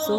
100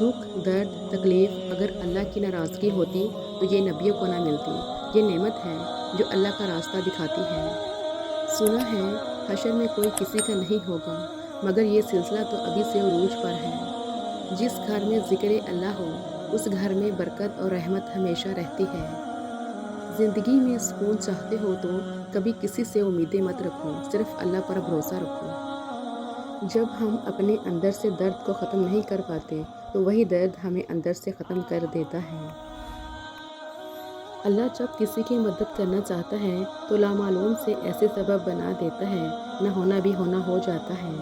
دکھ، درد، تکلیف اگر اللہ کی ناراضگی ہوتی تو یہ نبیوں کو نہ ملتی۔ یہ نعمت ہے جو اللہ کا راستہ دکھاتی ہے۔ سنا ہے حشر میں کوئی کسی کا نہیں ہوگا، مگر یہ سلسلہ تو ابھی سے عروج پر ہے۔ جس گھر میں ذکر اللہ ہو اس گھر میں برکت اور رحمت ہمیشہ رہتی ہے۔ زندگی میں سکون چاہتے ہو تو کبھی کسی سے امیدیں مت رکھو، صرف اللہ پر بھروسہ رکھو۔ جب ہم اپنے اندر سے درد کو ختم نہیں کر پاتے تو وہی درد ہمیں اندر سے ختم کر دیتا ہے۔ اللہ جب کسی کی مدد کرنا چاہتا ہے تو لامعلوم سے ایسے سبب بنا دیتا ہے، نہ ہونا بھی ہونا ہو جاتا ہے۔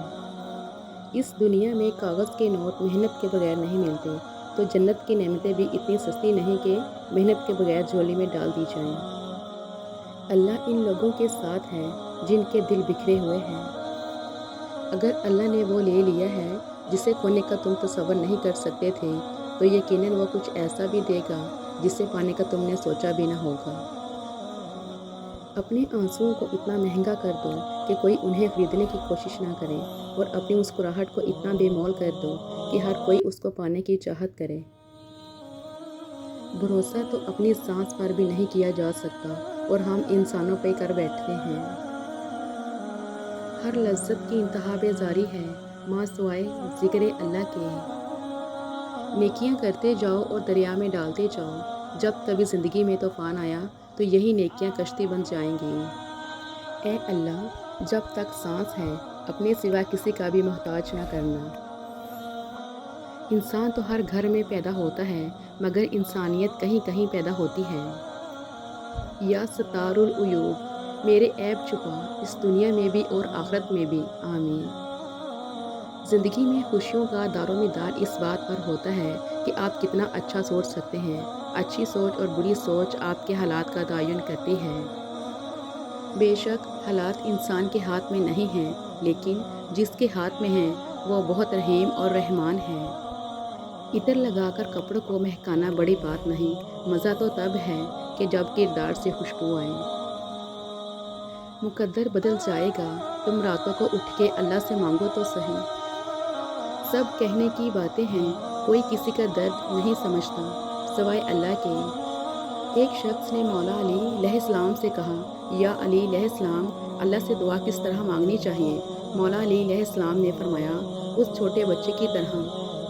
اس دنیا میں کاغذ کے نوٹ محنت کے بغیر نہیں ملتے، تو جنت کی نعمتیں بھی اتنی سستی نہیں کہ محنت کے بغیر جھولی میں ڈال دی جائیں۔ اللہ ان لوگوں کے ساتھ ہے جن کے دل بکھرے ہوئے ہیں۔ اگر اللہ نے وہ لے لیا ہے جسے کھونے کا تم تصور نہیں کر سکتے تھے تو یقیناً وہ کچھ ایسا بھی دے گا جسے پانے کا تم نے سوچا بھی نہ ہوگا۔ اپنے آنسوؤں کو اتنا مہنگا کر دو کہ کوئی انہیں خریدنے کی کوشش نہ کرے، اور اپنی مسکراہٹ کو اتنا بے مول کر دو کہ ہر کوئی اس کو پانے کی چاہت کرے۔ بھروسہ تو اپنی سانس پر بھی نہیں کیا جا سکتا اور ہم انسانوں پہ کر بیٹھتے ہیں۔ ہر لذت کی انتہا بیزاری ہے ماں سوائے ذکر اللہ کے۔ نیکیاں کرتے جاؤ اور دریا میں ڈالتے جاؤ، جب کبھی زندگی میں طوفان آیا تو یہی نیکیاں کشتی بن جائیں گی۔ اے اللہ، جب تک سانس ہے اپنے سوا کسی کا بھی محتاج نہ کرنا۔ انسان تو ہر گھر میں پیدا ہوتا ہے، مگر انسانیت کہیں کہیں پیدا ہوتی ہے۔ یا ستار العیوب، میرے عیب چھپا اس دنیا میں بھی اور آخرت میں بھی، آمین۔ زندگی میں خوشیوں کا دار و مدار اس بات پر ہوتا ہے کہ آپ کتنا اچھا سوچ سکتے ہیں۔ اچھی سوچ اور بری سوچ آپ کے حالات کا تعین کرتی ہے۔ بے شک حالات انسان کے ہاتھ میں نہیں ہیں، لیکن جس کے ہاتھ میں ہیں وہ بہت رحیم اور رحمان ہے۔ عطر لگا کر کپڑوں کو مہکانا بڑی بات نہیں، مزہ تو تب ہے کہ جب کردار سے خوشبو آئے۔ مقدر بدل جائے گا، تم راتوں کو اٹھ کے اللہ سے مانگو تو صحیح۔ سب کہنے کی باتیں ہیں، کوئی کسی کا درد نہیں سمجھتا سوائے اللہ کے۔ ایک شخص نے مولا علی علیہ السلام سے کہا، یا علی علیہ السلام، اللہ سے دعا کس طرح مانگنی چاہیے؟ مولا علی علیہ السلام نے فرمایا، اس چھوٹے بچے کی طرح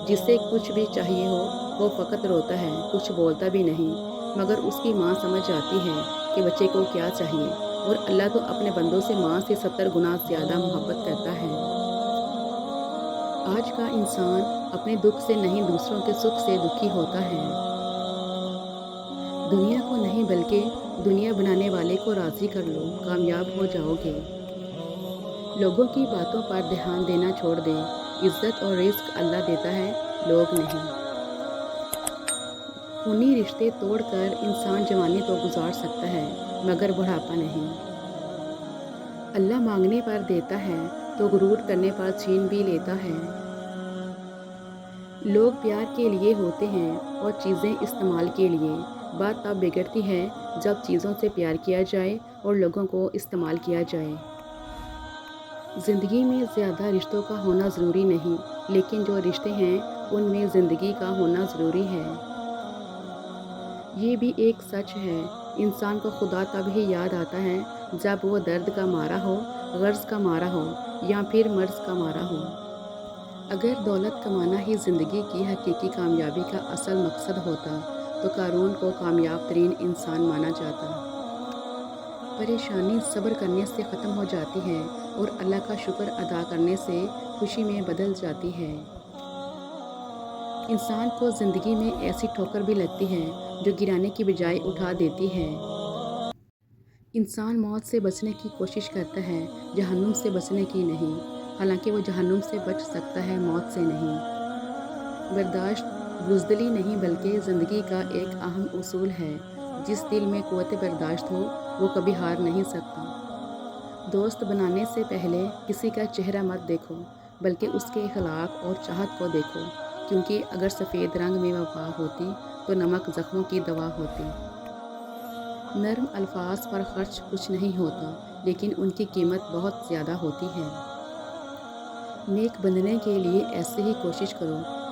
جسے کچھ بھی چاہیے ہو وہ فقط روتا ہے، کچھ بولتا بھی نہیں، مگر اس کی ماں سمجھ جاتی ہے کہ بچے کو کیا چاہیے، اور اللہ تو اپنے بندوں سے ماں سے 70 گنا زیادہ محبت کرتا ہے۔ آج کا انسان اپنے دکھ سے نہیں دوسروں کے سکھ سے دکھی ہوتا ہے۔ دنیا کو نہیں بلکہ دنیا بنانے والے کو راضی کر لو، کامیاب ہو جاؤ گے۔ لوگوں کی باتوں پر دھیان دینا چھوڑ دیں، عزت اور رزق اللہ دیتا ہے، لوگ نہیں۔ خونی رشتے توڑ کر انسان جوانی تو گزار سکتا ہے، مگر بڑھاپا نہیں۔ اللہ مانگنے پر دیتا ہے تو غرور کرنے پر چھین بھی لیتا ہے۔ لوگ پیار کے لیے ہوتے ہیں اور چیزیں استعمال کے لیے۔ بات تب بگڑتی ہے جب چیزوں سے پیار کیا جائے اور لوگوں کو استعمال کیا جائے۔ زندگی میں زیادہ رشتوں کا ہونا ضروری نہیں، لیکن جو رشتے ہیں ان میں زندگی کا ہونا ضروری ہے۔ یہ بھی ایک سچ ہے، انسان کو خدا تب ہی یاد آتا ہے جب وہ درد کا مارا ہو، غرض کا مارا ہو، یا پھر مرض کا مارا ہو۔ اگر دولت کمانا ہی زندگی کی حقیقی کامیابی کا اصل مقصد ہوتا تو قارون کو کامیاب ترین انسان مانا جاتا۔ پریشانی صبر کرنے سے ختم ہو جاتی ہے اور اللہ کا شکر ادا کرنے سے خوشی میں بدل جاتی ہے۔ انسان کو زندگی میں ایسی ٹھوکر بھی لگتی ہے جو گرانے کی بجائے اٹھا دیتی ہے۔ انسان موت سے بچنے کی کوشش کرتا ہے، جہنم سے بچنے کی نہیں، حالانکہ وہ جہنم سے بچ سکتا ہے، موت سے نہیں۔ برداشت بزدلی نہیں بلکہ زندگی کا ایک اہم اصول ہے۔ جس دل میں قوت برداشت ہو وہ کبھی ہار نہیں سکتا۔ دوست بنانے سے پہلے کسی کا چہرہ مت دیکھو، بلکہ اس کے اخلاق اور چاہت کو دیکھو، کیونکہ اگر سفید رنگ میں وفا ہوتی تو نمک زخموں کی دوا ہوتی۔ نرم الفاظ پر خرچ کچھ نہیں ہوتا، لیکن ان کی قیمت بہت زیادہ ہوتی ہے۔ نیک بننے کے لیے ایسے ہی کوشش کرو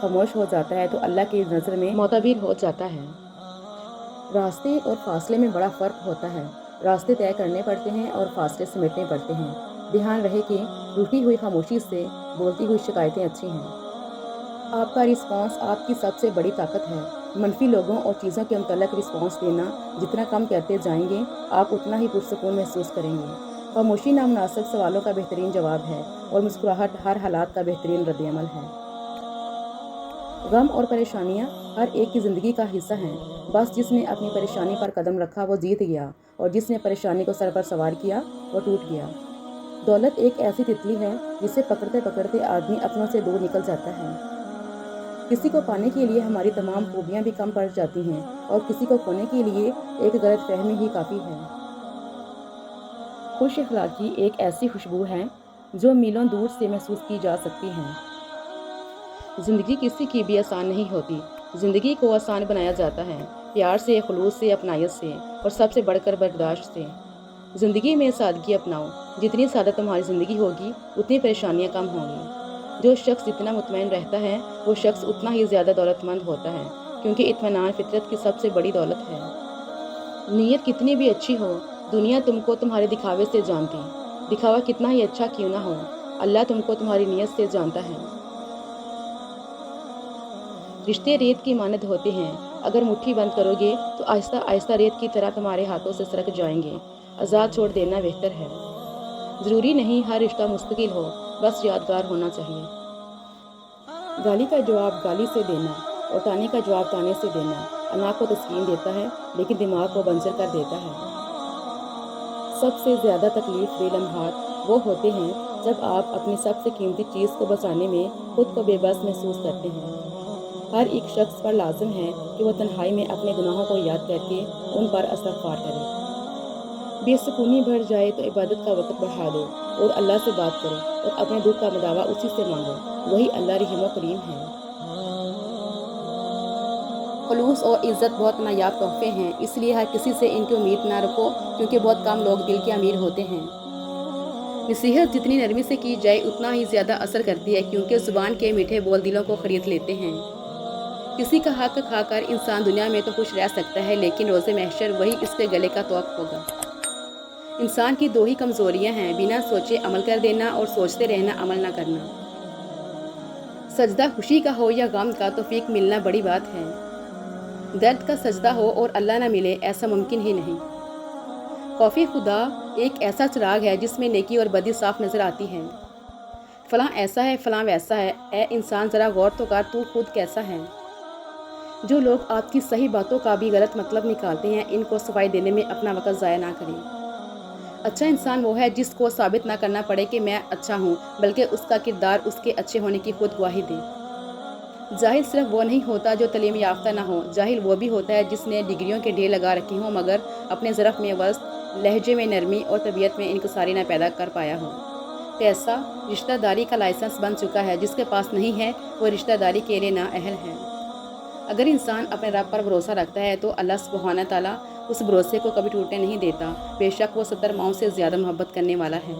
خاموش ہو جاتا ہے تو اللہ کی نظر میں معتبر ہو جاتا ہے۔ راستے اور فاصلے میں بڑا فرق ہوتا ہے۔ راستے طے کرنے پڑتے ہیں اور فاصلے سمیٹنے پڑتے ہیں۔ دھیان رہے کہ روٹھی ہوئی خاموشی سے بولتی ہوئی شکایتیں اچھی ہیں۔ آپ کا رسپانس آپ کی سب سے بڑی طاقت ہے۔ منفی لوگوں اور چیزوں کے متعلق رسپانس دینا جتنا کم کرتے جائیں گے آپ اتنا ہی پرسکون محسوس کریں گے۔ خاموشی نامناسب سوالوں کا بہترین جواب ہے اور مسکراہٹ ہر حالات کا بہترین رد عمل ہے۔ غم اور پریشانیاں ہر ایک کی زندگی کا حصہ ہیں، بس جس نے اپنی پریشانی پر قدم رکھا وہ جیت گیا اور جس نے پریشانی کو سر پر سوار کیا وہ ٹوٹ گیا۔ دولت ایک ایسی تتلی ہے جسے پکڑتے پکڑتے آدمی اپنوں سے دور نکل جاتا ہے۔ کسی کو پانے کے لیے ہماری تمام خوبیاں بھی کم پڑ جاتی ہیں اور کسی کو کھونے کے لیے ایک غلط فہمی ہی کافی ہے۔ خوش اخلاقی ایک ایسی خوشبو ہے جو میلوں دور سے محسوس کی جا سکتی ہے۔ زندگی کسی کی بھی آسان نہیں ہوتی، زندگی کو آسان بنایا جاتا ہے پیار سے، خلوص سے، اپنائیت سے اور سب سے بڑھ کر برداشت سے۔ زندگی میں سادگی اپناؤ، جتنی سادہ تمہاری زندگی ہوگی اتنی پریشانیاں کم ہوں گی۔ جو شخص جتنا مطمئن رہتا ہے وہ شخص اتنا ہی زیادہ دولت مند ہوتا ہے، کیونکہ اطمینان فطرت کی سب سے بڑی دولت ہے۔ نیت کتنی بھی اچھی ہو، دنیا تم کو تمہارے دکھاوے سے جانتی، دکھاوا کتنا ہی اچھا کیوں نہ ہو، اللہ تم کو تمہاری نیت سے جانتا ہے۔ رشتے ریت کی مانند ہوتے ہیں، اگر مٹھی بند کرو گے تو آہستہ آہستہ ریت کی طرح تمہارے ہاتھوں سے سرک جائیں گے۔ آزاد چھوڑ دینا بہتر ہے۔ ضروری نہیں ہر رشتہ مستقل ہو، بس یادگار ہونا چاہیے۔ گالی کا جواب گالی سے دینا اور تانے کا جواب تانے سے دینا انا کو تسکین دیتا ہے لیکن دماغ کو بنجر کر دیتا ہے۔ سب سے زیادہ تکلیف دہ لمحات وہ ہوتے ہیں جب آپ اپنی سب سے قیمتی چیز کو بچانے میں خود کو بے بس محسوس کرتے ہیں۔ ہر ایک شخص پر لازم ہے کہ وہ تنہائی میں اپنے گناہوں کو یاد کر کے ان پر استغفار کرے۔ بے سکونی بڑھ جائے تو عبادت کا وقت بڑھا دو اور اللہ سے بات کرو اور اپنے دکھ کا مداوع اسی سے مانگو، وہی اللہ رحیم و کریم ہے۔ خلوص اور عزت بہت نایاب تحفے ہیں، اس لیے ہر کسی سے ان کی امید نہ رکھو کیونکہ بہت کم لوگ دل کے امیر ہوتے ہیں۔ نصیحت جتنی نرمی سے کی جائے اتنا ہی زیادہ اثر کرتی ہے کیونکہ زبان کے میٹھے بول دلوں کو خرید لیتے ہیں۔ کسی کا حق کھا کر انسان دنیا میں تو خوش رہ سکتا ہے لیکن روز محشر وہی اس کے گلے کا توق ہوگا۔ انسان کی دو ہی کمزوریاں ہیں، بنا سوچے عمل کر دینا اور سوچتے رہنا عمل نہ کرنا۔ سجدہ خوشی کا ہو یا غم کا توفیق ملنا بڑی بات ہے۔ درد کا سجدہ ہو اور اللہ نہ ملے ایسا ممکن ہی نہیں۔ خوف خدا ایک ایسا چراغ ہے جس میں نیکی اور بدی صاف نظر آتی ہے۔ فلاں ایسا ہے، فلاں ویسا ہے، اے انسان ذرا غور تو کر تو خود کیسا ہے۔ جو لوگ آپ کی صحیح باتوں کا بھی غلط مطلب نکالتے ہیں ان کو صفائی دینے میں اپنا وقت ضائع نہ کریں۔ اچھا انسان وہ ہے جس کو ثابت نہ کرنا پڑے کہ میں اچھا ہوں بلکہ اس کا کردار اس کے اچھے ہونے کی خود گواہی دے۔ جاہل صرف وہ نہیں ہوتا جو تعلیم یافتہ نہ ہو، جاہل وہ بھی ہوتا ہے جس نے ڈگریوں کے ڈھیر لگا رکھی ہوں مگر اپنے ظرف میں وسط، لہجے میں نرمی اور طبیعت میں انکساری نہ پیدا کر پایا ہو۔ پیسہ رشتہ داری کا لائسنس بن چکا ہے، جس کے پاس نہیں ہے وہ رشتہ داری کے لیے نااہل ہے۔ اگر انسان اپنے رب پر بھروسہ رکھتا ہے تو اللہ سبحانہ تعالیٰ اس بھروسے کو کبھی ٹوٹنے نہیں دیتا، بے شک وہ 70 ماؤں سے زیادہ محبت کرنے والا ہے۔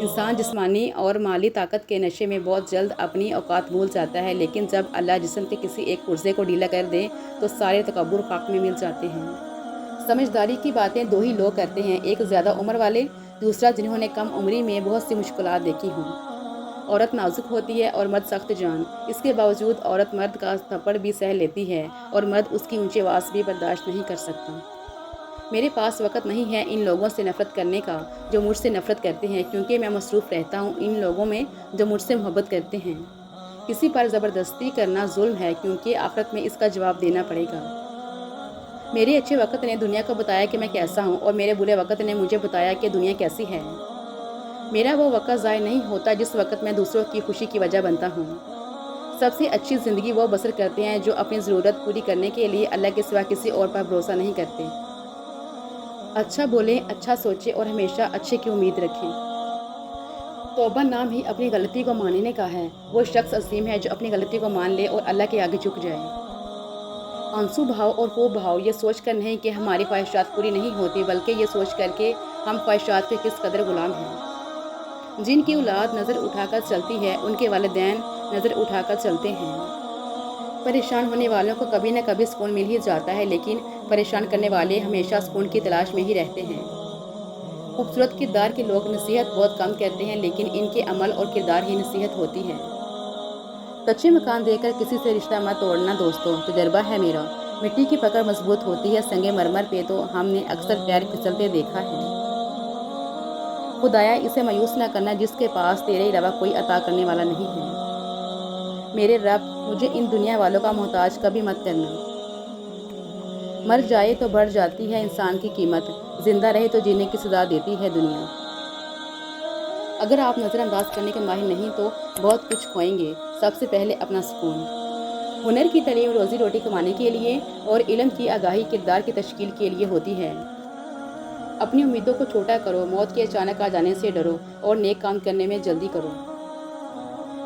انسان جسمانی اور مالی طاقت کے نشے میں بہت جلد اپنی اوقات بھول جاتا ہے لیکن جب اللہ جسم کے کسی ایک پرزے کو ڈھیلا کر دے تو سارے تکبر خاک میں مل جاتے ہیں۔ سمجھداری کی باتیں دو ہی لوگ کرتے ہیں، ایک زیادہ عمر والے، دوسرا جنہوں نے کم عمری میں بہت سی مشکلات دیکھی ہوں۔ عورت نازک ہوتی ہے اور مرد سخت جان، اس کے باوجود عورت مرد کا تھپڑ بھی سہ لیتی ہے اور مرد اس کی اونچی آواز بھی برداشت نہیں کر سکتا۔ میرے پاس وقت نہیں ہے ان لوگوں سے نفرت کرنے کا جو مجھ سے نفرت کرتے ہیں کیونکہ میں مصروف رہتا ہوں ان لوگوں میں جو مجھ سے محبت کرتے ہیں۔ کسی پر زبردستی کرنا ظلم ہے کیونکہ آخرت میں اس کا جواب دینا پڑے گا۔ میرے اچھے وقت نے دنیا کو بتایا کہ میں کیسا ہوں اور میرے برے وقت نے مجھے بتایا کہ دنیا کیسی ہے۔ میرا وہ وقت ضائع نہیں ہوتا جس وقت میں دوسروں کی خوشی کی وجہ بنتا ہوں۔ سب سے اچھی زندگی وہ بسر کرتے ہیں جو اپنی ضرورت پوری کرنے کے لیے اللہ کے سوا کسی اور پر بھروسہ نہیں کرتے۔ اچھا بولیں، اچھا سوچیں اور ہمیشہ اچھے کی امید رکھیں۔ توبہ نام ہی اپنی غلطی کو ماننے کا ہے۔ وہ شخص عظیم ہے جو اپنی غلطی کو مان لے اور اللہ کے آگے جھک جائے۔ آنسو بہاؤ اور خوب بہاؤ، یہ سوچ کر نہیں کہ ہماری خواہشات پوری نہیں ہوتی بلکہ یہ سوچ کر کہ ہم خواہشات کے کس قدر غلام ہیں۔ جن کی اولاد نظر اٹھا کر چلتی ہے ان کے والدین نظر اٹھا کر چلتے ہیں۔ پریشان ہونے والوں کو کبھی نہ کبھی سکون مل ہی جاتا ہے، لیکن پریشان کرنے والے ہمیشہ سکون کی تلاش میں ہی رہتے ہیں۔ خوبصورت کردار کے لوگ نصیحت بہت کم کرتے ہیں، لیکن ان کے عمل اور کردار ہی نصیحت ہوتی ہے۔ کچے مکان دے کر کسی سے رشتہ مت توڑنا دوستو، تجربہ ہے میرا۔ مٹی کی پکڑ مضبوط ہوتی ہے، سنگ مرمر پہ تو ہم نے اکثر پیر پھسلتے دیکھا ہے۔ خدایا اسے مایوس نہ کرنا جس کے پاس تیرے علاوہ کوئی عطا کرنے والا نہیں ہے۔ میرے رب، مجھے ان دنیا والوں کا محتاج کبھی مت کرنا۔ مر جائے تو بڑھ جاتی ہے انسان کی قیمت، زندہ رہے تو جینے کی سزا دیتی ہے دنیا۔ اگر آپ نظر انداز کرنے کے ماہر نہیں تو بہت کچھ کھوئیں گے۔ سب سے پہلے اپنا سکون۔ ہنر کی تعلیم روزی روٹی کمانے کے لیے اور علم کی آگاہی کردار کی تشکیل کے لیے ہوتی ہے۔ اپنی امیدوں کو چھوٹا کرو، موت کے اچانک آ جانے سے ڈرو اور نیک کام کرنے میں جلدی کرو۔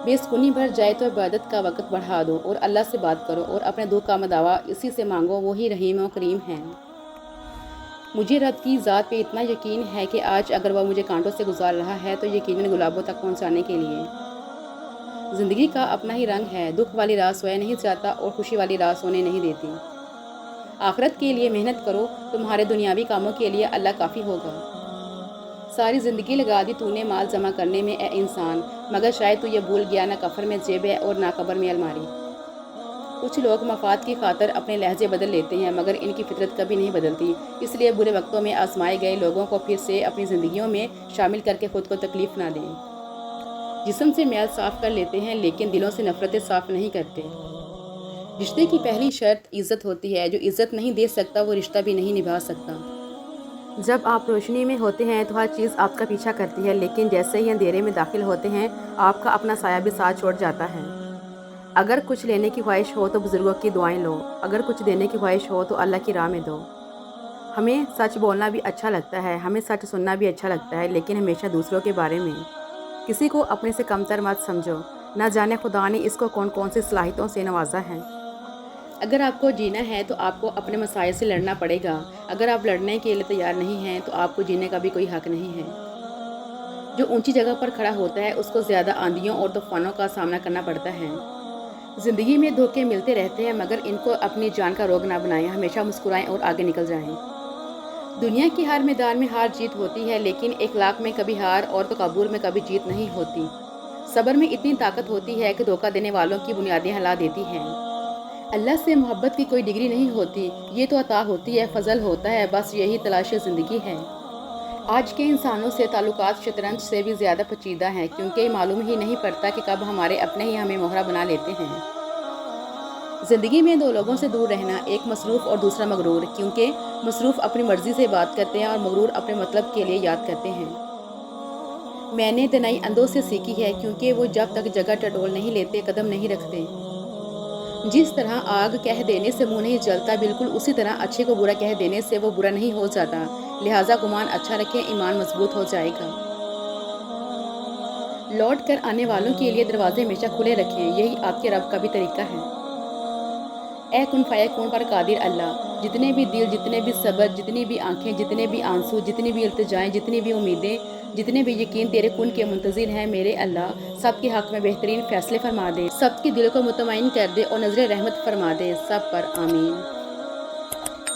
بے سکونی بڑھ جائے تو عبادت کا وقت بڑھا دو اور اللہ سے بات کرو اور اپنے دکھ کا مداوا اسی سے مانگو، وہی رحیم و کریم ہے۔ مجھے رب کی ذات پہ اتنا یقین ہے کہ آج اگر وہ مجھے کانٹوں سے گزار رہا ہے تو یقیناً گلابوں تک پہنچانے کے لیے۔ زندگی کا اپنا ہی رنگ ہے، دکھ والی رات سویا نہیں جاتا اور خوشی والی رات سونے نہیں دیتی۔ آخرت کے لیے محنت کرو، تمہارے دنیاوی کاموں کے لیے اللہ کافی ہوگا۔ ساری زندگی لگا دی تو نے مال جمع کرنے میں اے انسان، مگر شاید تو یہ بھول گیا نہ کفن میں جیب ہے اور نہ قبر میں الماری۔ کچھ لوگ مفاد کی خاطر اپنے لہجے بدل لیتے ہیں، مگر ان کی فطرت کبھی نہیں بدلتی۔ اس لیے برے وقتوں میں آزمائے گئے لوگوں کو پھر سے اپنی زندگیوں میں شامل کر کے خود کو تکلیف نہ دیں۔ جسم سے میل صاف کر لیتے ہیں لیکن دلوں سے نفرتیں صاف نہیں کرتے۔ رشتے کی پہلی شرط عزت ہوتی ہے، جو عزت نہیں دے سکتا وہ رشتہ بھی نہیں نبھا سکتا۔ جب آپ روشنی میں ہوتے ہیں تو ہر چیز آپ کا پیچھا کرتی ہے، لیکن جیسے ہی اندھیرے میں داخل ہوتے ہیں آپ کا اپنا سایہ بھی ساتھ چھوڑ جاتا ہے۔ اگر کچھ لینے کی خواہش ہو تو بزرگوں کی دعائیں لو، اگر کچھ دینے کی خواہش ہو تو اللہ کی راہ میں دو۔ ہمیں سچ بولنا بھی اچھا لگتا ہے، ہمیں سچ سننا بھی اچھا لگتا ہے، لیکن ہمیشہ دوسروں کے بارے میں۔ کسی کو اپنے سے کمتر مت سمجھو، نہ جانے خدا نے اس کو کون کون سی صلاحیتوں سے نوازا ہے۔ اگر آپ کو جینا ہے تو آپ کو اپنے مسائل سے لڑنا پڑے گا۔ اگر آپ لڑنے کے لیے تیار نہیں ہیں تو آپ کو جینے کا بھی کوئی حق نہیں ہے۔ جو اونچی جگہ پر کھڑا ہوتا ہے اس کو زیادہ آندھیوں اور طوفانوں کا سامنا کرنا پڑتا ہے۔ زندگی میں دھوکے ملتے رہتے ہیں، مگر ان کو اپنی جان کا روگ نہ بنائیں، ہمیشہ مسکرائیں اور آگے نکل جائیں۔ دنیا کی ہر میدان میں ہار جیت ہوتی ہے، لیکن اخلاق میں کبھی ہار اور تکبر میں کبھی جیت نہیں ہوتی۔ صبر میں اتنی طاقت ہوتی ہے کہ دھوکہ دینے والوں کی بنیادیں ہلا دیتی ہیں۔ اللہ سے محبت کی کوئی ڈگری نہیں ہوتی، یہ تو عطا ہوتی ہے، فضل ہوتا ہے، بس یہی تلاش زندگی ہے۔ آج کے انسانوں سے تعلقات شطرنج سے بھی زیادہ پیچیدہ ہیں، کیونکہ معلوم ہی نہیں پڑتا کہ کب ہمارے اپنے ہی ہمیں مہرہ بنا لیتے ہیں۔ زندگی میں دو لوگوں سے دور رہنا، ایک مصروف اور دوسرا مغرور، کیونکہ مصروف اپنی مرضی سے بات کرتے ہیں اور مغرور اپنے مطلب کے لیے یاد کرتے ہیں۔ میں نے دنائی اندھوں سے سیکھی ہے، کیونکہ وہ جب تک جگہ ٹٹول نہیں لیتے قدم نہیں رکھتے۔ جس طرح آگ کہہ دینے سے منہ نہیں جلتا، بالکل اسی طرح اچھے کو برا کہہ دینے سے وہ برا نہیں ہو جاتا۔ لہٰذا گمان اچھا رکھیں، ایمان مضبوط ہو جائے گا۔ لوٹ کر آنے والوں کے لیے دروازے ہمیشہ کھلے رکھیں، یہی آپ کے رب کا بھی طریقہ ہے۔ اے کن فیکون پر قادر اللہ، جتنے بھی دل، جتنے بھی صبر، جتنی بھی آنکھیں، جتنے بھی آنسو، جتنی بھی التجائیں، جتنی بھی امیدیں، جتنے بھی یقین تیرے کن کے منتظر ہیں میرے اللہ، سب کے حق میں بہترین فیصلے فرما دے، سب کے دل کو مطمئن کر دے اور نظر رحمت فرما دے سب پر، آمین۔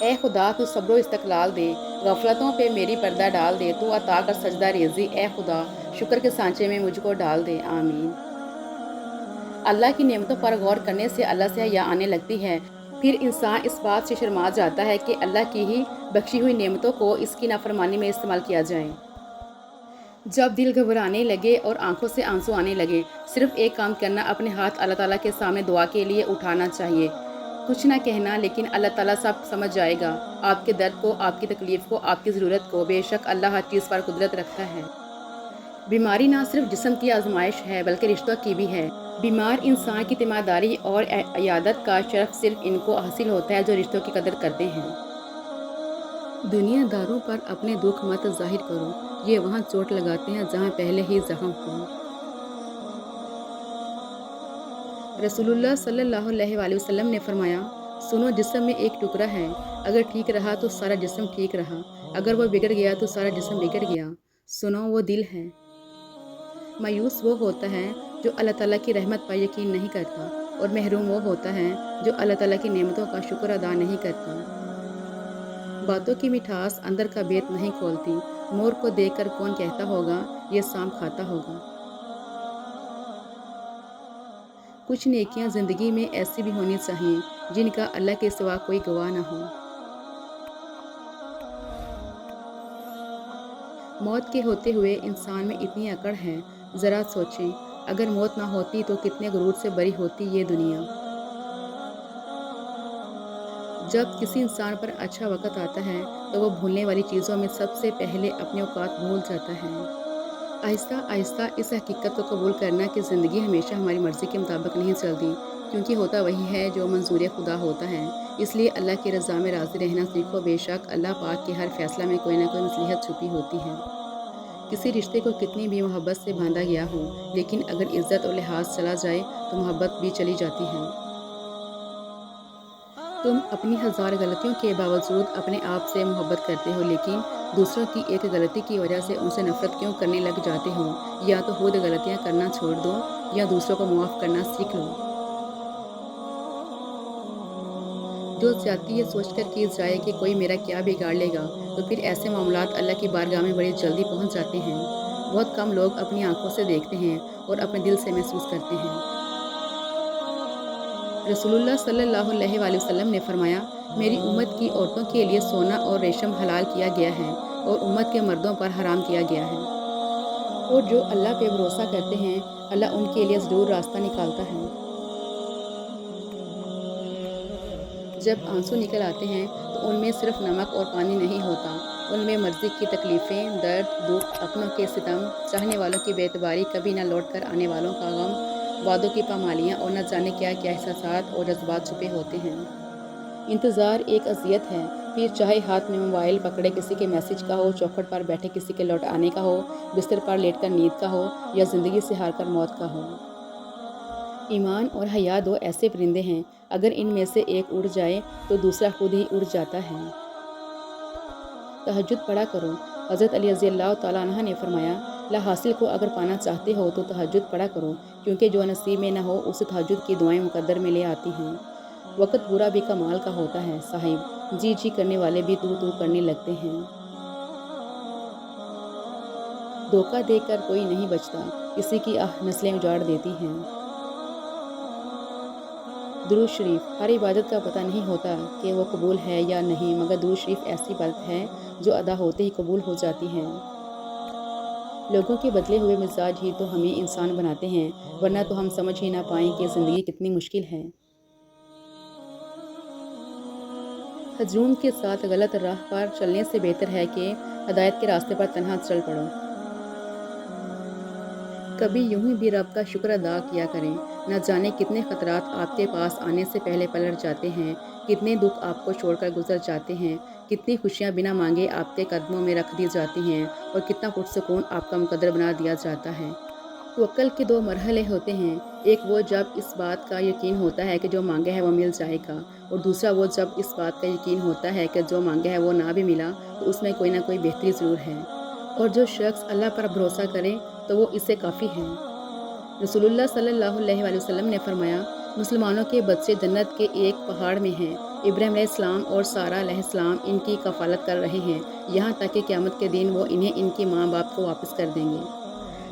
اے خدا تو صبر و استقلال دے، غفلتوں پہ میری پردہ ڈال دے، تو عطا کر سجدہ ریزی، اے خدا شکر کے سانچے میں مجھ کو ڈال دے، آمین۔ اللہ کی نعمتوں پر غور کرنے سے اللہ سے حیا آنے لگتی ہے، پھر انسان اس بات سے شرما جاتا ہے کہ اللہ کی ہی بخشی ہوئی نعمتوں کو اس کی نافرمانی میں استعمال کیا جائے۔ جب دل گھبرانے لگے اور آنکھوں سے آنسو آنے لگے، صرف ایک کام کرنا، اپنے ہاتھ اللہ تعالیٰ کے سامنے دعا کے لیے اٹھانا چاہیے۔ کچھ نہ کہنا، لیکن اللہ تعالیٰ سب سمجھ جائے گا، آپ کے درد کو، آپ کی تکلیف کو، آپ کی ضرورت کو، بے شک اللہ ہر چیز پر قدرت رکھتا ہے۔ بیماری نہ صرف جسم کی آزمائش ہے بلکہ رشتوں کی بھی ہے۔ بیمار انسان کی تیمارداری اور عیادت کا شرف صرف ان کو حاصل ہوتا ہے جو رشتوں کی قدر کرتے ہیں۔ دنیا داروں پر اپنے دکھ مت ظاہر کرو، یہ وہاں چوٹ لگاتے ہیں جہاں پہلے ہی زخم ہو۔ رسول اللہ صلی اللہ علیہ وآلہ وسلم نے فرمایا، سنو، جسم میں ایک ٹکڑا ہے، اگر ٹھیک رہا تو سارا جسم ٹھیک رہا، اگر وہ بگڑ گیا تو سارا جسم بگڑ گیا۔ سنو، وہ دل ہے۔ مایوس وہ ہوتا ہے جو اللہ تعالیٰ کی رحمت پر یقین نہیں کرتا، اور محروم وہ ہوتا ہے جو اللہ تعالیٰ کی نعمتوں کا شکر ادا نہیں کرتا۔ باتوں کی مٹھاس اندر کا بیت نہیں کھولتی۔ مور کو دیکھ کر کون کہتا ہوگا یہ سانپ کھاتا ہوگا۔ کچھ نیکیاں زندگی میں ایسی بھی ہونی چاہیے جن کا اللہ کے سوا کوئی گواہ نہ ہو۔ موت کے ہوتے ہوئے انسان میں اتنی اکڑ ہے، ذرا سوچیں، اگر موت نہ ہوتی تو کتنے غرور سے بری ہوتی یہ دنیا۔ جب کسی انسان پر اچھا وقت آتا ہے تو وہ بھولنے والی چیزوں میں سب سے پہلے اپنے اوقات بھول جاتا ہے۔ آہستہ آہستہ اس حقیقت کو قبول کرنا کہ زندگی ہمیشہ ہماری مرضی کے مطابق نہیں چلتی، کیونکہ ہوتا وہی ہے جو منظور خدا ہوتا ہے۔ اس لیے اللہ کی رضا میں راضی رہنا سیکھو۔ بے شک اللہ پاک کے ہر فیصلہ میں کوئی نہ کوئی مصلحت چھپی ہوتی ہے۔ کسی رشتے کو کتنی بھی محبت سے باندھا گیا ہو، لیکن اگر عزت اور لحاظ چلا جائے تو محبت بھی چلی جاتی ہے۔ تم اپنی ہزار غلطیوں کے باوجود اپنے آپ سے محبت کرتے ہو، لیکن دوسروں کی ایک غلطی کی وجہ سے ان سے نفرت کیوں کرنے لگ جاتے ہو؟ یا تو خود غلطیاں کرنا چھوڑ دو یا دوسروں کو معاف کرنا سیکھ لو۔ جو زیادتی یہ سوچ کر کی جائے کہ کوئی میرا کیا بگاڑ لے گا، تو پھر ایسے معاملات اللہ کی بارگاہ میں بڑی جلدی پہنچ جاتے ہیں۔ بہت کم لوگ اپنی آنکھوں سے دیکھتے ہیں اور اپنے دل سے محسوس کرتے ہیں۔ رسول اللہ صلی اللہ علیہ وآلہ وسلم نے فرمایا، میری امت کی عورتوں کے لیے سونا اور ریشم حلال کیا گیا ہے اور امت کے مردوں پر حرام کیا گیا ہے، اور جو اللہ پہ بھروسہ کرتے ہیں اللہ ان کے لیے ضرور راستہ نکالتا ہے۔ جب آنسو نکل آتے ہیں تو ان میں صرف نمک اور پانی نہیں ہوتا، ان میں مرضی کی تکلیفیں، درد، دکھ، اپنوں کے ستم، چاہنے والوں کی بے اعتباری، کبھی نہ لوٹ کر آنے والوں کا غم، وعدوں کی پامالیاں اور نہ جانے کیا کیا احساسات اور جذبات چھپے ہوتے ہیں۔ انتظار ایک اذیت ہے، پھر چاہے ہاتھ میں موبائل پکڑے کسی کے میسج کا ہو، چوکھٹ پر بیٹھے کسی کے لوٹ آنے کا ہو، بستر پر لیٹ کر نیند کا ہو، یا زندگی سے ہار کر موت کا ہو۔ ایمان اور حیا دو ایسے پرندے ہیں، اگر ان میں سے ایک اڑ جائے تو دوسرا خود ہی اڑ جاتا ہے۔ تہجد پڑھا کرو۔ حضرت علی رضی اللہ تعالیٰ عنہ نے فرمایا، لا حاصل کو اگر پانا چاہتے ہو تو تہجد پڑھا کرو، کیونکہ جو نصیب میں نہ ہو اسے تہجد کی دعائیں مقدر میں لے آتی ہیں۔ وقت برا بھی کمال کا ہوتا ہے صاحب، جی جی کرنے والے بھی تو تو کرنے لگتے ہیں۔ دھوکہ دے کر کوئی نہیں بچتا، کسی کی آہ نسلیں اجاڑ دیتی ہیں۔ درود شریف۔ ہر عبادت کا پتہ نہیں ہوتا کہ وہ قبول ہے یا نہیں، مگر درود شریف ایسی عبادت ہے جو ادا ہوتے ہی قبول ہو جاتی ہے۔ لوگوں کے بدلے ہوئے مزاج ہی تو ہمیں انسان بناتے ہیں، ورنہ تو ہم سمجھ ہی نہ پائیں کہ زندگی کتنی مشکل ہے۔ ہجوم کے ساتھ غلط راہ پر چلنے سے بہتر ہے کہ ہدایت کے راستے پر تنہا چل پڑو۔ کبھی یوں ہی بھی رب کا شکر ادا کیا کریں، نہ جانے کتنے خطرات آپ کے پاس آنے سے پہلے پلٹ جاتے ہیں، کتنے دکھ آپ کو چھوڑ کر گزر جاتے ہیں، کتنی خوشیاں بنا مانگے آپ کے قدموں میں رکھ دی جاتی ہیں، اور کتنا پرسکون آپ کا مقدر بنا دیا جاتا ہے۔ توکل کے دو مرحلے ہوتے ہیں، ایک وہ جب اس بات کا یقین ہوتا ہے کہ جو مانگا ہے وہ مل جائے گا، اور دوسرا وہ جب اس بات کا یقین ہوتا ہے کہ جو مانگا ہے وہ نہ بھی ملا تو اس میں کوئی نہ کوئی بہتری ضرور ہے، اور جو شخص اللہ پر بھروسہ کرے تو وہ اس سے کافی ہے۔ رسول اللہ صلی اللہ علیہ وآلہ وسلم نے فرمایا، مسلمانوں کے بچے جنت کے ایک پہاڑ میں ہیں، ابراہیم علیہ السلام اور سارہ علیہ السلام ان کی کفالت کر رہے ہیں، یہاں تک کہ قیامت کے دن وہ انہیں ان کے ماں باپ کو واپس کر دیں گے۔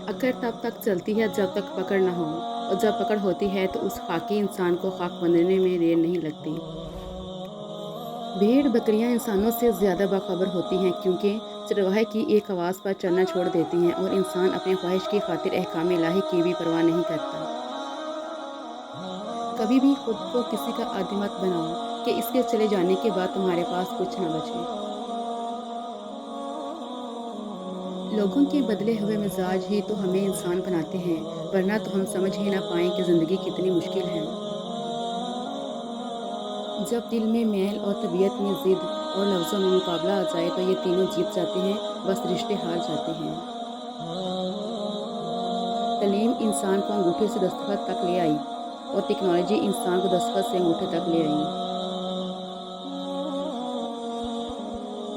اکڑ تب تک چلتی ہے جب تک پکڑ نہ ہو، اور جب پکڑ ہوتی ہے تو اس خاکی انسان کو خاک بننے میں دیر نہیں لگتی۔ بھیڑ بکریاں انسانوں سے زیادہ باخبر ہوتی ہیں، کیونکہ چرواہے کی ایک آواز پر چلنا چھوڑ دیتی ہیں، اور انسان اپنی خواہش کی خاطر احکام الہی کی بھی پرواہ نہیں کرتا۔ کبھی بھی خود کو کسی کا عادی مت بناؤ کہ اس کے چلے جانے کے بعد تمہارے پاس کچھ نہ بچے۔ لوگوں کے بدلے ہوئے مزاج ہی تو ہمیں انسان بناتے ہیں، ورنہ تو ہم سمجھ ہی نہ پائیں کہ زندگی کتنی مشکل ہے۔ جب دل میں میل اور طبیعت میں ضد اور لفظوں میں مقابلہ آ جائے تو یہ تینوں جیت جاتے ہیں، بس رشتے ہار جاتے ہیں۔ تعلیم انسان کو انگوٹھے سے دستخط تک لے آئی، اور ٹیکنالوجی انسان کو دستخط سے انگوٹھے تک لے آئی۔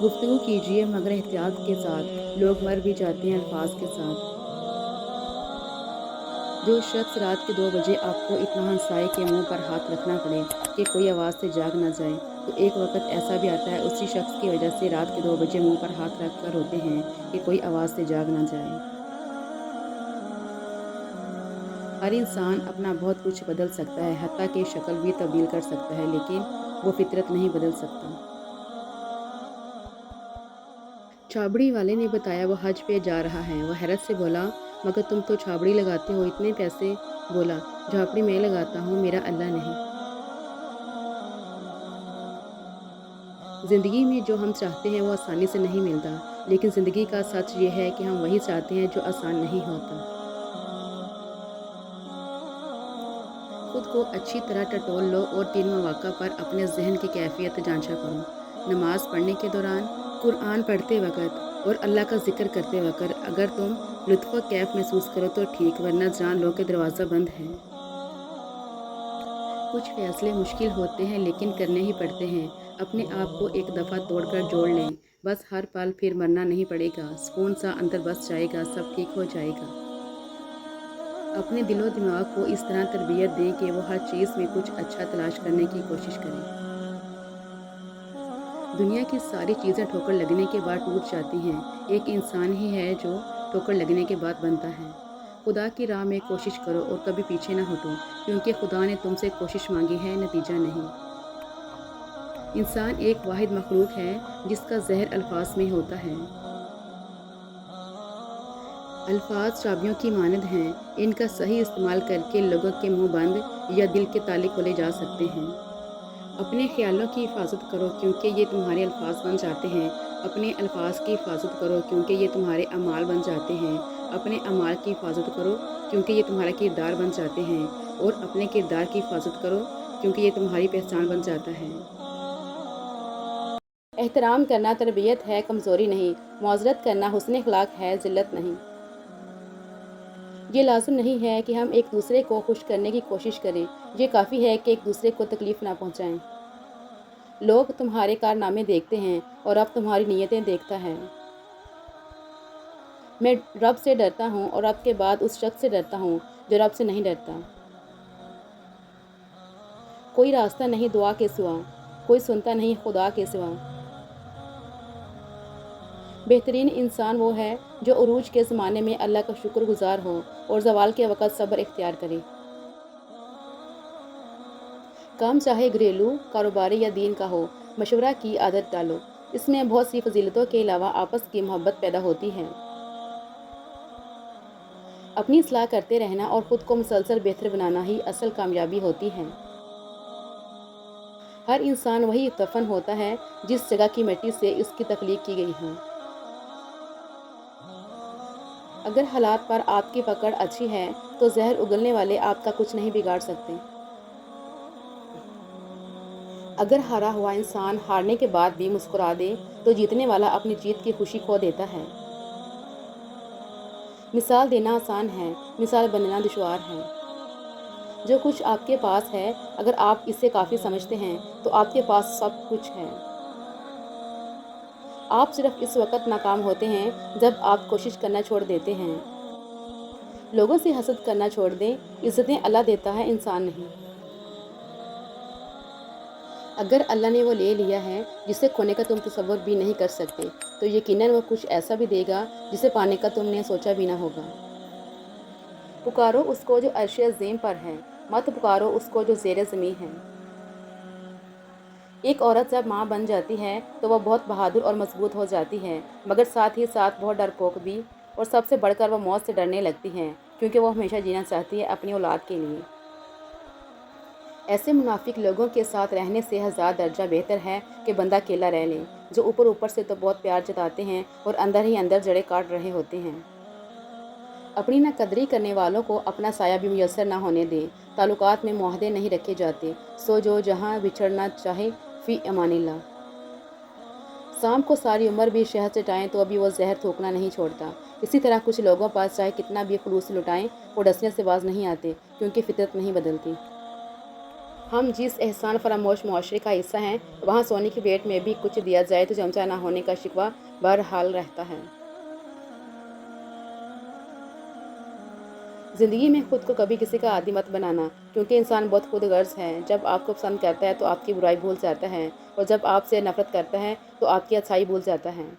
گفتگو کیجیے مگر احتیاط کے ساتھ، لوگ مر بھی جاتے ہیں الفاظ کے ساتھ۔ جو شخص رات کے 2 بجے آپ کو اطمینان ہنسائے کہ منہ پر ہاتھ رکھنا پڑے کہ کوئی آواز سے جاگ نہ جائے، تو ایک وقت ایسا بھی آتا ہے اسی شخص کی وجہ سے رات کے 2 بجے منہ پر ہاتھ رکھ کر روتے ہیں کہ کوئی آواز سے جاگ نہ جائے۔ ہر انسان اپنا بہت کچھ بدل سکتا ہے، حتیٰ کہ شکل بھی تبدیل کر سکتا ہے، لیکن وہ فطرت نہیں بدل سکتا۔ چھابڑی والے نے بتایا وہ حج پہ جا رہا ہے۔ وہ حیرت سے بولا، مگر تم تو چھابڑی لگاتے ہو، اتنے پیسے؟ بولا، جھاپڑی میں لگاتا ہوں، میرا اللہ نہیں۔ زندگی میں جو ہم چاہتے ہیں وہ آسانی سے نہیں ملتا، لیکن زندگی کا سچ یہ ہے کہ ہم وہی چاہتے ہیں جو آسان نہیں ہوتا۔ خود کو اچھی طرح ٹٹول لو اور 3 مواقع پر اپنے ذہن کی کیفیت جانچا کرو۔ نماز پڑھنے کے دوران، قرآن پڑھتے وقت اور اللہ کا ذکر کرتے وقت اگر تم لطف و کیف محسوس کرو تو ٹھیک، ورنہ جان لو کہ دروازہ بند ہے۔ کچھ فیصلے مشکل ہوتے ہیں لیکن کرنے ہی پڑتے ہیں۔ اپنے آپ کو ایک دفعہ توڑ کر جوڑ لیں، بس ہر پل پھر مرنا نہیں پڑے گا، سکون سا اندر بس جائے گا، سب ٹھیک ہو جائے گا۔ اپنے دل و دماغ کو اس طرح تربیت دیں کہ وہ ہر چیز میں کچھ اچھا تلاش کرنے کی کوشش کرے۔ دنیا کی ساری چیزیں ٹھوکر لگنے کے بعد ٹوٹ جاتی ہیں، ایک انسان ہی ہے جو ٹھوکر لگنے کے بعد بنتا ہے۔ خدا کی راہ میں کوشش کرو اور کبھی پیچھے نہ ہٹو، کیونکہ خدا نے تم سے کوشش مانگی ہے، نتیجہ نہیں۔ انسان ایک واحد مخلوق ہے جس کا زہر الفاظ میں ہوتا ہے۔ الفاظ چابیوں کی مانند ہیں، ان کا صحیح استعمال کر کے لوگوں کے منہ بند یا دل کے تالے کھولے جا سکتے ہیں۔ اپنے خیالوں کی حفاظت کرو کیونکہ یہ تمہارے الفاظ بن جاتے ہیں۔ اپنے الفاظ کی حفاظت کرو کیونکہ یہ تمہارے اعمال بن جاتے ہیں۔ اپنے اعمال کی حفاظت کرو کیونکہ یہ تمہارا کردار بن جاتے ہیں، اور اپنے کردار کی حفاظت کرو کیونکہ یہ تمہاری پہچان بن جاتا ہے۔ احترام کرنا تربیت ہے، کمزوری نہیں۔ معذرت کرنا حسن اخلاق ہے، ذلت نہیں۔ یہ لازم نہیں ہے کہ ہم ایک دوسرے کو خوش کرنے کی کوشش کریں، یہ کافی ہے کہ ایک دوسرے کو تکلیف نہ پہنچائیں۔ لوگ تمہارے کارنامے دیکھتے ہیں اور اب تمہاری نیتیں دیکھتا ہے۔ میں رب سے ڈرتا ہوں اور رب کے بعد اس شخص سے ڈرتا ہوں جو رب سے نہیں ڈرتا۔ کوئی راستہ نہیں دعا کے سوا، کوئی سنتا نہیں خدا کے سوا۔ بہترین انسان وہ ہے جو عروج کے زمانے میں اللہ کا شکر گزار ہو اور زوال کے وقت صبر اختیار کرے۔ کام چاہے گھریلو، کاروباری یا دین کا ہو، مشورہ کی عادت ڈالو، اس میں بہت سی فضیلتوں کے علاوہ آپس کی محبت پیدا ہوتی ہے۔ اپنی اصلاح کرتے رہنا اور خود کو مسلسل بہتر بنانا ہی اصل کامیابی ہوتی ہے۔ ہر انسان وہی دفن ہوتا ہے جس جگہ کی مٹی سے اس کی تخلیق کی گئی ہو۔ اگر حالات پر آپ کی پکڑ اچھی ہے تو زہر اگلنے والے آپ کا کچھ نہیں بگاڑ سکتے۔ اگر ہارا ہوا انسان ہارنے کے بعد بھی مسکرا دے تو جیتنے والا اپنی جیت کی خوشی کھو دیتا ہے۔ مثال دینا آسان ہے، مثال بننا دشوار ہے۔ جو کچھ آپ کے پاس ہے، اگر آپ اسے کافی سمجھتے ہیں تو آپ کے پاس سب کچھ ہے۔ آپ صرف اس وقت ناکام ہوتے ہیں جب آپ کوشش کرنا چھوڑ دیتے ہیں۔ لوگوں سے حسد کرنا چھوڑ دیں، عزتیں اللہ دیتا ہے، انسان نہیں۔ اگر اللہ نے وہ لے لیا ہے جسے کھونے کا تم تصور بھی نہیں کر سکتے، تو یقیناً وہ کچھ ایسا بھی دے گا جسے پانے کا تم نے سوچا بھی نہ ہوگا۔ پکارو اس کو جو عرش عظیم پر ہے، مت پکارو اس کو جو زیر زمین ہے۔ ایک عورت جب ماں بن جاتی ہے تو وہ بہت بہادر اور مضبوط ہو جاتی ہے، مگر ساتھ ہی ساتھ بہت ڈرپوک بھی، اور سب سے بڑھ کر وہ موت سے ڈرنے لگتی ہے، کیونکہ وہ ہمیشہ جینا چاہتی ہے اپنی اولاد کے لیے۔ ایسے منافق لوگوں کے ساتھ رہنے سے 1000 درجہ بہتر ہے کہ بندہ اکیلا رہ لے، جو اوپر اوپر سے تو بہت پیار جتاتے ہیں اور اندر ہی اندر جڑیں کاٹ رہے ہوتے ہیں۔ اپنی نہ قدری کرنے والوں کو اپنا سایہ بھی میسر نہ ہونے دیں۔ تعلقات میں معاہدے نہیں رکھے جاتے، سو جو جہاں بچھڑنا چاہے فی امان اللہ۔ سانپ کو ساری عمر بھی شہد چٹائیں تو ابھی وہ زہر تھوکنا نہیں چھوڑتا۔ اسی طرح کچھ لوگوں پاس چاہے کتنا بھی خلوص لٹائیں، وہ ڈسنے سے باز نہیں آتے، کیونکہ فطرت نہیں بدلتی۔ ہم جس احسان فراموش معاشرے کا حصہ ہیں، وہاں سونے کی پیٹ میں بھی کچھ دیا جائے تو چمچہ نہ ہونے کا شکوہ بہرحال رہتا ہے۔ زندگی میں خود کو کبھی کسی کا عادی مت بنانا، کیونکہ انسان بہت خود غرض ہے۔ جب آپ کو پسند کرتا ہے تو آپ کی برائی بھول جاتا ہے، اور جب آپ سے نفرت کرتا ہے تو آپ کی اچھائی بھول جاتا ہے۔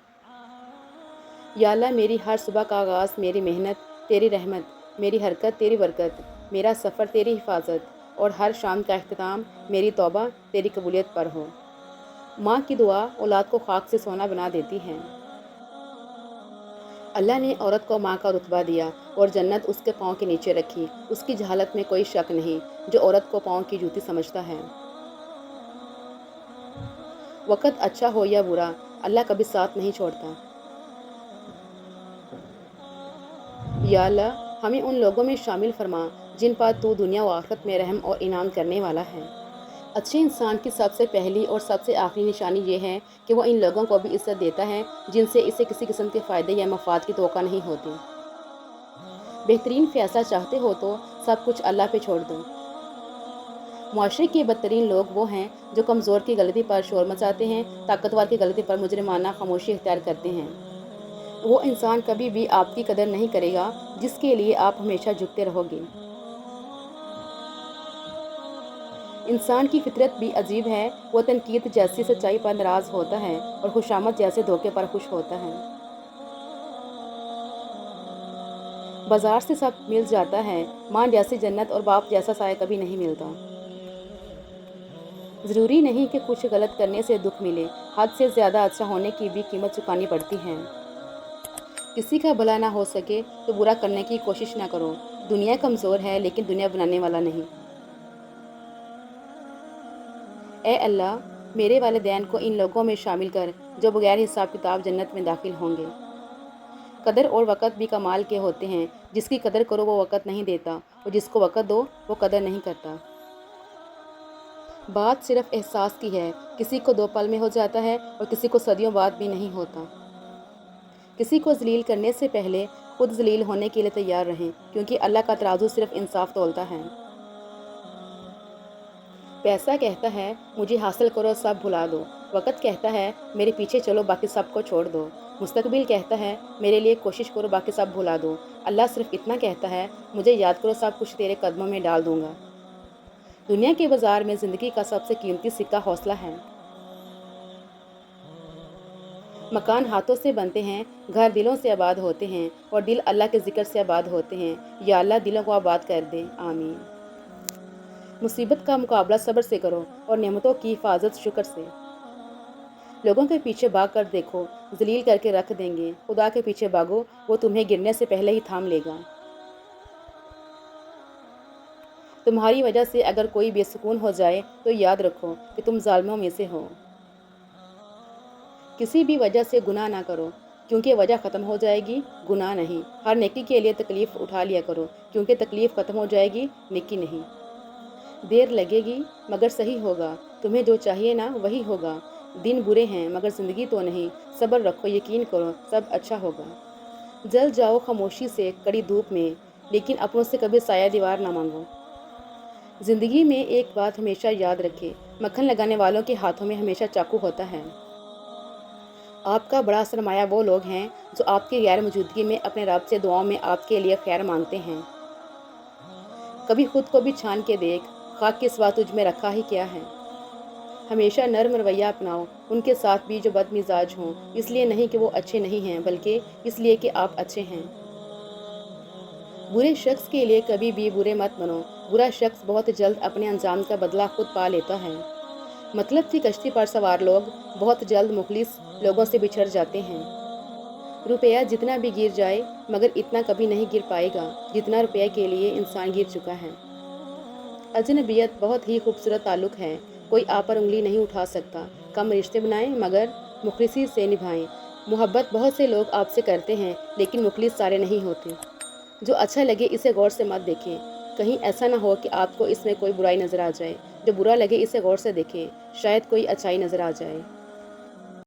یا اللہ، میری ہر صبح کا آغاز میری محنت تیری رحمت، میری حرکت تیری برکت، میرا سفر تیری حفاظت، اور ہر شام کا اختتام میری توبہ تیری قبولیت پر ہو۔ ماں کی دعا اولاد کو خاک سے سونا بنا دیتی ہے۔ اللہ نے عورت کو ماں کا رتبہ دیا اور جنت اس کے پاؤں کے نیچے رکھی۔ اس کی جہالت میں کوئی شک نہیں جو عورت کو پاؤں کی جوتی سمجھتا ہے۔ وقت اچھا ہو یا برا، اللہ کبھی ساتھ نہیں چھوڑتا۔ یا اللہ، ہمیں ان لوگوں میں شامل فرما جن پر تو دنیا و آخرت میں رحم اور انعام کرنے والا ہے۔ اچھے انسان کی سب سے پہلی اور سب سے آخری نشانی یہ ہے کہ وہ ان لوگوں کو بھی عزت دیتا ہے جن سے اسے کسی قسم کے فائدے یا مفاد کی توقع نہیں ہوتی۔ بہترین فیصلہ چاہتے ہو تو سب کچھ اللہ پہ چھوڑ دو۔ معاشرے کے بدترین لوگ وہ ہیں جو کمزور کی غلطی پر شور مچاتے ہیں، طاقتور کی غلطی پر مجرمانہ خاموشی اختیار کرتے ہیں۔ وہ انسان کبھی بھی آپ کی قدر نہیں کرے گا جس کے لیے آپ ہمیشہ جھکتے رہو گے۔ انسان کی فطرت بھی عجیب ہے، وہ تنقید جیسی سچائی پر ناراض ہوتا ہے اور خوشامد جیسے دھوکے پر خوش ہوتا ہے۔ بازار سے سب مل جاتا ہے، ماں جیسی جنت اور باپ جیسا سایہ کبھی نہیں ملتا۔ ضروری نہیں کہ کچھ غلط کرنے سے دکھ ملے، حد سے زیادہ اچھا ہونے کی بھی قیمت چکانی پڑتی ہے۔ کسی کا بھلا نہ ہو سکے تو برا کرنے کی کوشش نہ کرو۔ دنیا کمزور ہے لیکن دنیا بنانے والا نہیں۔ اے اللہ، میرے والدین کو ان لوگوں میں شامل کر جو بغیر حساب کتاب جنت میں داخل ہوں گے۔ قدر اور وقت بھی کمال کے ہوتے ہیں، جس کی قدر کرو وہ وقت نہیں دیتا، اور جس کو وقت دو وہ قدر نہیں کرتا۔ بات صرف احساس کی ہے، کسی کو 2 پل میں ہو جاتا ہے اور کسی کو صدیوں بعد بھی نہیں ہوتا۔ کسی کو ذلیل کرنے سے پہلے خود ذلیل ہونے کے لیے تیار رہیں، کیونکہ اللہ کا ترازو صرف انصاف تولتا ہے۔ پیسہ کہتا ہے مجھے حاصل کرو سب بھلا دو، وقت کہتا ہے میرے پیچھے چلو باقی سب کو چھوڑ دو، مستقبل کہتا ہے میرے لیے کوشش کرو باقی سب بھلا دو، اللہ صرف اتنا کہتا ہے مجھے یاد کرو سب کچھ تیرے قدموں میں ڈال دوں گا۔ دنیا کے بازار میں زندگی کا سب سے قیمتی سکہ حوصلہ ہے۔ مکان ہاتھوں سے بنتے ہیں، گھر دلوں سے آباد ہوتے ہیں، اور دل اللہ کے ذکر سے آباد ہوتے ہیں۔ یا اللہ دلوں کو آباد کر دے، آمین۔ مصیبت کا مقابلہ صبر سے کرو اور نعمتوں کی حفاظت شکر سے۔ لوگوں کے پیچھے بھاگ کر دیکھو، ذلیل کر کے رکھ دیں گے۔ خدا کے پیچھے بھاگو، وہ تمہیں گرنے سے پہلے ہی تھام لے گا۔ تمہاری وجہ سے اگر کوئی بے سکون ہو جائے تو یاد رکھو کہ تم ظالموں میں سے ہو۔ کسی بھی وجہ سے گناہ نہ کرو، کیونکہ وجہ ختم ہو جائے گی، گناہ نہیں۔ ہر نیکی کے لیے تکلیف اٹھا لیا کرو، کیونکہ تکلیف ختم ہو جائے گی، نیکی نہیں۔ دیر لگے گی مگر صحیح ہوگا، تمہیں جو چاہیے نا وہی ہوگا۔ دن برے ہیں مگر زندگی تو نہیں، صبر رکھو، یقین کرو سب اچھا ہوگا۔ جل جاؤ خاموشی سے کڑی دھوپ میں، لیکن اپنوں سے کبھی سایہ دیوار نہ مانگو۔ زندگی میں ایک بات ہمیشہ یاد رکھے، مکھن لگانے والوں کے ہاتھوں میں ہمیشہ چاقو ہوتا ہے۔ آپ کا بڑا سرمایہ وہ لوگ ہیں جو آپ کی غیر موجودگی میں اپنے رب سے دعاؤں میں آپ کے لیے خیر مانگتے ہیں۔ کبھی خود کو بھی چھان کے دیکھ، خاک کے سوا تجھ میں رکھا ہی کیا ہے۔ ہمیشہ نرم رویہ اپناؤ ان کے ساتھ بھی جو بد مزاج ہوں، اس لیے نہیں کہ وہ اچھے نہیں ہیں بلکہ اس لیے کہ آپ اچھے ہیں۔ برے شخص کے لیے کبھی بھی برے مت بنو، برا شخص بہت جلد اپنے انجام کا بدلہ خود پا لیتا ہے۔ مطلب کی کشتی پر سوار لوگ بہت جلد مخلص لوگوں سے بچھڑ جاتے ہیں۔ روپیہ جتنا بھی گر جائے مگر اتنا کبھی نہیں گر پائے گا جتنا روپیہ کے لیے انسان گر چکا ہے۔ اجنبیت بہت ہی خوبصورت تعلق ہے، کوئی آپ پر انگلی نہیں اٹھا سکتا۔ کم رشتے بنائیں مگر مخلصی سے نبھائیں۔ محبت بہت سے لوگ آپ سے کرتے ہیں لیکن مخلص سارے نہیں ہوتے۔ جو اچھا لگے اسے غور سے مت دیکھیں، کہیں ایسا نہ ہو کہ آپ کو اس میں کوئی برائی نظر آ جائے۔ جو برا لگے اسے غور سے دیکھیں، شاید کوئی اچھائی نظر آ جائے۔